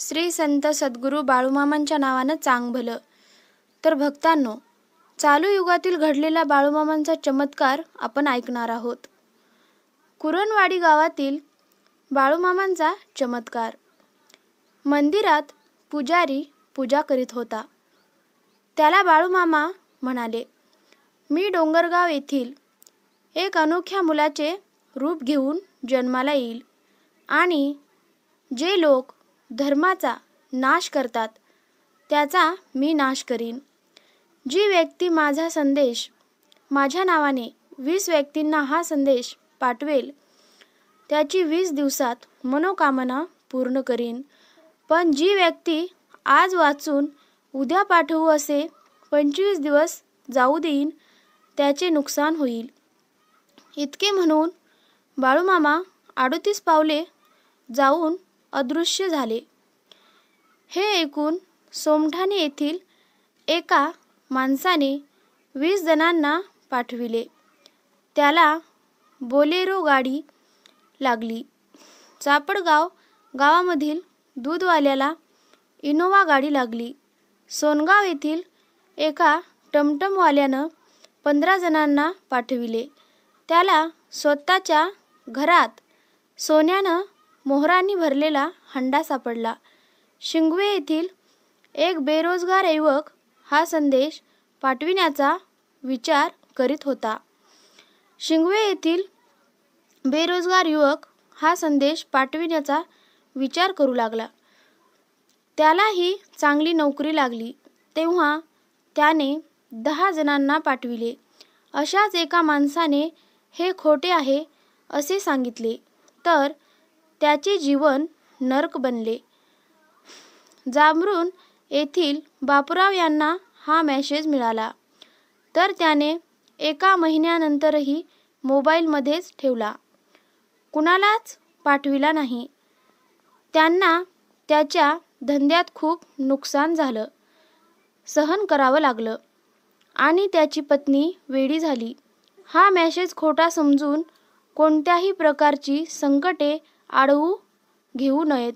श्री संत सद्गुरू बाळूमामांच्या नावानं चांग भलं. तर भक्तांनो, चालू युगातील घडलेला बाळूमामांचा चमत्कार आपण ऐकणार आहोत. कुरणवाडी गावातील बाळूमामांचा चमत्कार. मंदिरात पुजारी पूजा करीत होता. त्याला बाळूमामा म्हणाले, मी डोंगरगाव येथील एक अनोख्या मुलाचे रूप घेऊन जन्माला येईल आणि जे लोक धर्माचा नाश करतात त्याचा मी नाश करीन. जी व्यक्ती माझा संदेश माझ्या नावाने 20 व्यक्तींना हा संदेश पाठवेल त्याची 20 दिवसात मनोकामना पूर्ण करीन. पण जी व्यक्ती आज वाचून उद्या पाठवू असे 25 दिवस जाऊ देईन त्याचे नुकसान होईल. इतके म्हणून बाळूमामा 38 पावले जाऊन अदृश्य झाले. हे ऐकून सोमठाणे येथील एका माणसाने 20 जणांना पाठविले. त्याला बोलेरो गाडी लागली. चापडगाव गावामधील दूधवाल्याला इनोवा गाडी लागली. सोनगाव येथील एका टमटमवाल्यानं 15 जणांना पाठविले. त्याला स्वतःच्या घरात सोन्यानं मोहरांनी भरलेला हंडा सापडला. शिंगवे येथील एक बेरोजगार युवक हा संदेश पाठविण्याचा विचार करीत होता. शिंगवे येथील बेरोजगार युवक हा संदेश पाठविण्याचा विचार करू लागला. त्यालाही चांगली नोकरी लागली. तेव्हा त्याने 10 जणांना पाठविले. अशाच एका माणसाने हे खोटे आहे असे सांगितले तर त्याचे जीवन नरक बनले. जांभरुण येथील बापूराव यांना हा मेसेज मिळाला तर त्याने एका महिन्यानंतरही मोबाईलमध्येच ठेवला. कुणालाच पाठविला नाही. त्यांना त्याच्या धंद्यात खूप नुकसान झालं, सहन करावं लागलं आणि त्याची पत्नी वेडी झाली. हा मेसेज खोटा समजून कोणत्याही प्रकारची संकटे आढळू घेऊ नयेत.